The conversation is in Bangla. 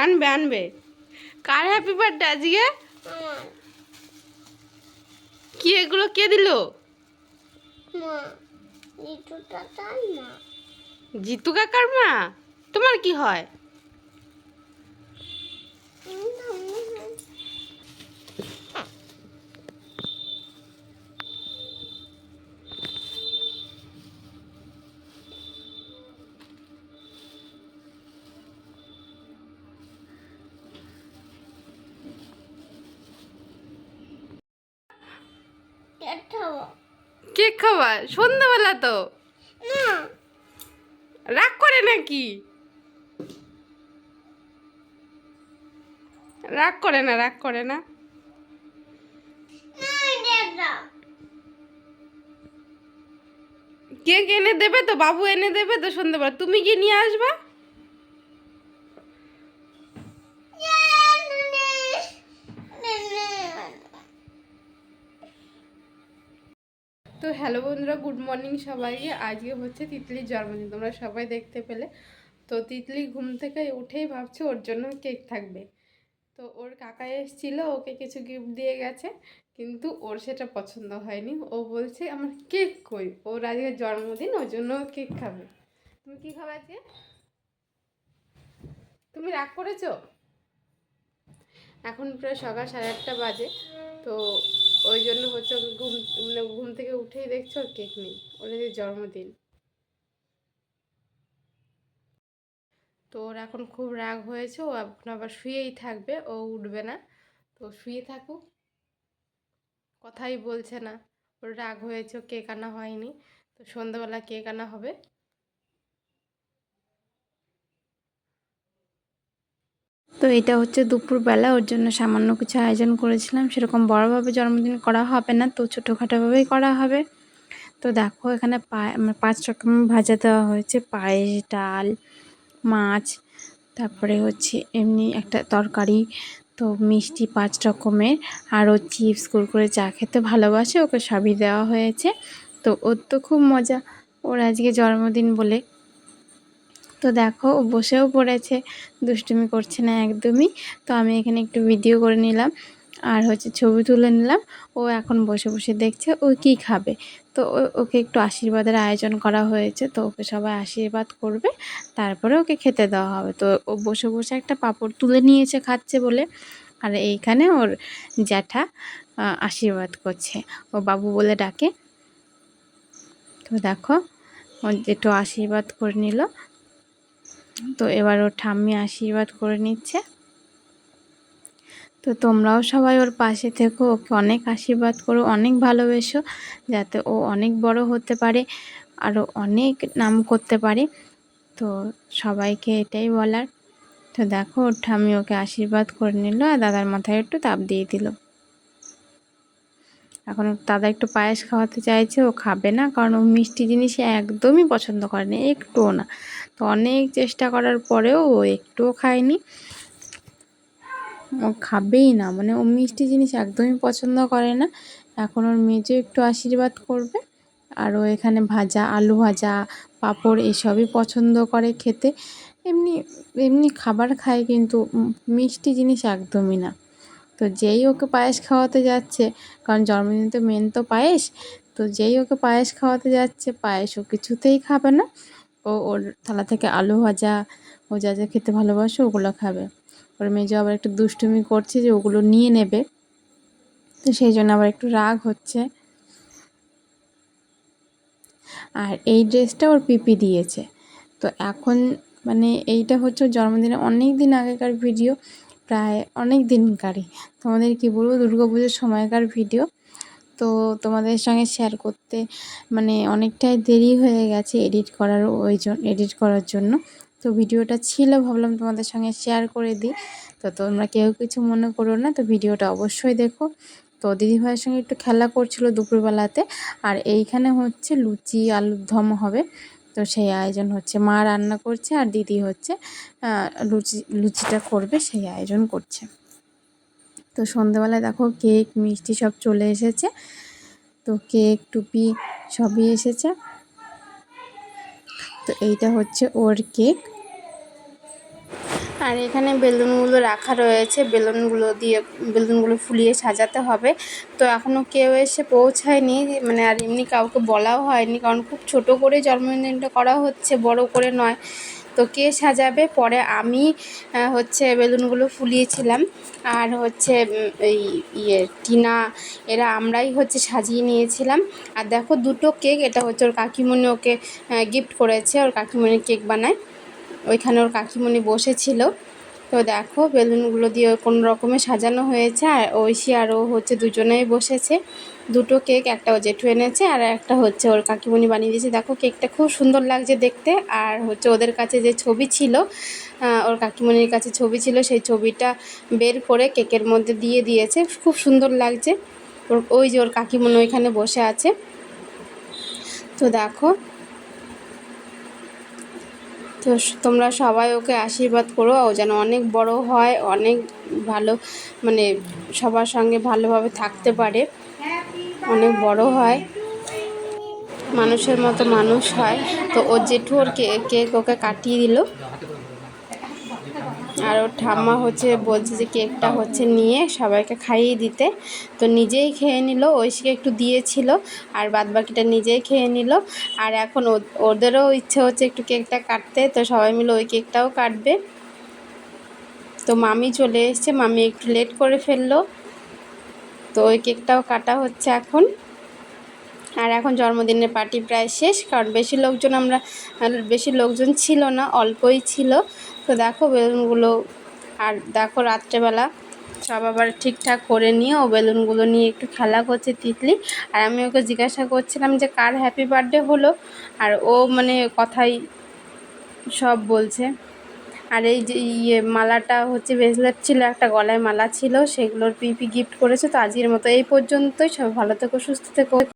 আনবে আনবে। কার হ্যাপি বার্থডে আজকে? কি এগুলো কে দিল? জিতু কাকার মা। তোমার কি হয়? কেক খাওয়া সন্ধ্যাবেলা তো। রাগ করে নাকি? রাগ করে না, রাগ করে না। কেক এনে দেবে তো, বাবু এনে দেবে তো সন্ধ্যাবেলা। তুমি কি নিয়ে আসবা? তো হ্যালো বন্ধুরা, গুড মর্নিং সবাইকে। আজকে হচ্ছে তিতলির জন্মদিন, তোমরা সবাই দেখতে পেলে। তো তিতলি ঘুম থেকে উঠেই ভাবছে ওর জন্য কেক থাকবে। তো ওর কাকা এসেছিল, ওকে কিছু গিফট দিয়ে গেছে, কিন্তু ওর সেটা পছন্দ হয়নি। ও বলছে আমার কেক কই, ওর আজকে জন্মদিন, ওর জন্য কেক খাবে। তুমি কি খাবে আজকে? তুমি রাগ করেছো? এখন প্রায় সকাল 8:30 বাজে। তো ওই জন্য হচ্ছে ওকে ঘুম থেকে উঠেই দেখছো ওর কেক নেই, ওর আজকে জন্মদিন। তো ওর এখন খুব রাগ হয়েছে, ও এখন আবার শুয়েই থাকবে, ও উঠবে না। তো শুয়ে থাকুক, কথাই বলছে না। ওর রাগ হয়েছে, কেক আনা হয়নি। তো সন্ধ্যাবেলা কেক আনা হবে। তো এটা হচ্ছে দুপুরবেলা, ওর জন্য সামান্য কিছু আয়োজন করেছিলাম। সেরকম বড়োভাবে জন্মদিন করা হবে না, তো ছোটোখাটোভাবেই করা হবে। তো দেখো এখানে 5 রকমের ভাজা দেওয়া হয়েছে, পায়েস, ডাল, মাছ, তারপরে হচ্ছে এমনি একটা তরকারি, তো মিষ্টি 5 রকমের, আরও চিপস, কুরকুরে, চা খেতে ভালোবাসে, ওকে সবই দেওয়া হয়েছে। তো ওর তো খুব মজা, ওর আজকে জন্মদিন বলে। তো দেখো ও বসেও পড়েছে, দুষ্টুমি করছে না একদমই। তো আমি এখানে একটু ভিডিও করে নিলাম আর হচ্ছে ছবি তুলে নিলাম। ও এখন বসে বসে দেখছে ও কি খাবে। তো ওকে একটু আশীর্বাদের আয়োজন করা হয়েছে, তো ওকে সবাই আশীর্বাদ করবে, তারপরে ওকে খেতে দেওয়া হবে। তো ও বসে বসে একটা পাঁপড় তুলে নিয়েছে, খাচ্ছে বলে। আর এইখানে ওর জ্যাঠা আশীর্বাদ করছে, ও বাবু বলে ডাকে। তো দেখো ও একটু আশীর্বাদ করে নিল। তো এবার ওর ঠাম্মি আশীর্বাদ করে নিচ্ছে। তো তোমরাও সবাই ওর পাশে থেকো, ওকে অনেক আশীর্বাদ করো, অনেক ভালোবেসো, যাতে ও অনেক বড় হতে পারে, আরও অনেক নাম করতে পারে। তো সবাইকে এটাই বলার। তো দেখো ওর ঠাম্মি ওকে আশীর্বাদ করে নিল আর দাদার মাথায় একটু তাপ দিয়ে দিল। এখন দাদা একটু পায়েস খাওয়াতে চাইছে, ও খাবে না, কারণ ও মিষ্টি জিনিস একদমই পছন্দ করে না, একটুও না। তো অনেক চেষ্টা করার পরেও ও একটুও খায়নি, ও খাবেই না, মানে ও মিষ্টি জিনিস একদমই পছন্দ করে না। এখন ওর মেজো একটু আশীর্বাদ করবে। আর ও এখানে ভাজা, আলু ভাজা, পাঁপড় এসবই পছন্দ করে খেতে। এমনি এমনি খাবার খায়, কিন্তু মিষ্টি জিনিস একদমই না। তো যেই ওকে পায়েস খাওয়াতে যাচ্ছে, কারণ জন্মদিন তো মেন তো পায়েস, তো যেই ওকে পায়েস খাওয়াতে যাচ্ছে, পায়েস ও কিছুতেই খাবে না। ওর থালা থেকে আলু ভাজা, ও যা যা খেতে ভালোবাসে ওগুলো খাবে। ওর মেজো আবার একটু দুষ্টুমি করছে যে ওগুলো নিয়ে নেবে, তো সেই জন্য আবার একটু রাগ হচ্ছে। আর এই ড্রেসটা ওর পিপি দিয়েছে। তো এখন মানে এইটা হচ্ছে ওর জন্মদিনে অনেক দিন আগেকার ভিডিও, প্রায় অনেক দিনকারই, তোমাদের কি বলবো, দুর্গাপুজোর সময়কার ভিডিও। তো তোমাদের সঙ্গে শেয়ার করতে মানে অনেকটাই দেরি হয়ে গেছে এডিট করার জন্য। তো ভিডিওটা ছিল, ভাবলাম তোমাদের সঙ্গে শেয়ার করে দিই। তো তোমরা কেউ কিছু মনে করো না, তো ভিডিওটা অবশ্যই দেখো। তো দিদিভাইয়ের সঙ্গে একটু খেলা করছিল দুপুরবেলাতে। আর এইখানে হচ্ছে লুচি আলুর দম হবে, তো সেই আয়োজন হচ্ছে, মা রান্না করছে আর দিদি হচ্ছে লুচিটা করবে, সেই আয়োজন করছে। তো সন্ধ্যাবেলায় দেখো কেক মিষ্টি সব চলে এসেছে। তো কেক টুপি সবই এসেছে। তো এইটা হচ্ছে ওর কেক। আর এখানে বেলুনগুলো রাখা রয়েছে, বেলুনগুলো ফুলিয়ে সাজাতে হবে। তো এখনও কেউ এসে পৌঁছায়নি, মানে আর এমনি কাউকে বলাও হয়নি, কারণ খুব ছোট করে জন্মদিনটা করা হচ্ছে, বড় করে নয়। তো কে সাজাবে? পরে আমি হচ্ছে বেলুনগুলো ফুলিয়েছিলাম, আর হচ্ছে এই টিনা এরা আমরাই হচ্ছে সাজিয়ে নিয়েছিলাম। আর দেখো দুটো কেক, এটা হচ্ছে ওর কাকিমণি ওকে গিফট করেছে, ওর কাকিমণি কেক বানায়, ওইখানে ওর কাকিমণি বসেছিল। তো দেখো বেলুনগুলো দিয়ে কোনো রকমে সাজানো হয়েছে, আর ঐশী আর ও হচ্ছে দুজনেই বসেছে। দুটো কেক, একটা ও জেঠু এনেছে আর একটা হচ্ছে ওর কাকিমণি বানিয়ে দিয়েছে। দেখো কেকটা খুব সুন্দর লাগছে দেখতে। আর হচ্ছে ওদের কাছে যে ছবি ছিল, ওর কাকিমণির কাছে ছবি ছিল, সেই ছবিটা বের করে কেকের মধ্যে দিয়ে দিয়েছে, খুব সুন্দর লাগছে। ওই যে ওর কাকিমণি ওইখানে বসে আছে। তো দেখো, তো তোমরা সবাই ওকে আশীর্বাদ করো, ও যেন অনেক বড় হয়, অনেক ভালো, মানে সবার সঙ্গে ভালোভাবে থাকতে পারে, অনেক বড় হয়, মানুষের মতো মানুষ হয়। তো ওর জেঠু ওর কেক ওকে কাটিয়ে দিল, আর ওর ঠাম্মা হচ্ছে বলছে যে কেকটা হচ্ছে নিয়ে সবাইকে খাইয়ে দিতে। তো নিজেই খেয়ে নিল, ঐশীকে একটু দিয়েছিল, আর বাদবাকিটা নিজেই খেয়ে নিল। আর এখন ওদেরও ইচ্ছে হচ্ছে একটু কেকটা কাটতে, তো সবাই মিলে ওই কেকটাও কাটবে। তো মামি চলে এসছে, মামি একটু লেট করে ফেললো, তো ওই কেকটাও কাটা হচ্ছে এখন। আর এখন জন্মদিনের পার্টি প্রায় শেষ, কারণ বেশি লোকজন ছিল না, অল্পই ছিল। তো দেখো বেলুনগুলো, আর দেখো রাত্রেবেলা সব আবার ঠিকঠাক করে নিয়ে ও বেলুনগুলো নিয়ে একটু খেলা করছে তিতলি। আর আমি ওকে জিজ্ঞাসা করছিলাম যে কার হ্যাপি বার্থডে হলো, আর ও মানে কথাই সব বলছে। আর এই যে মালাটা হচ্ছে ব্রেসলেট ছিল, একটা গলায় মালা ছিল, সেগুলোর পিপি গিফট করেছে। তো আজকের মতো এই পর্যন্তই, সব ভালো থেকো, সুস্থ থেকো।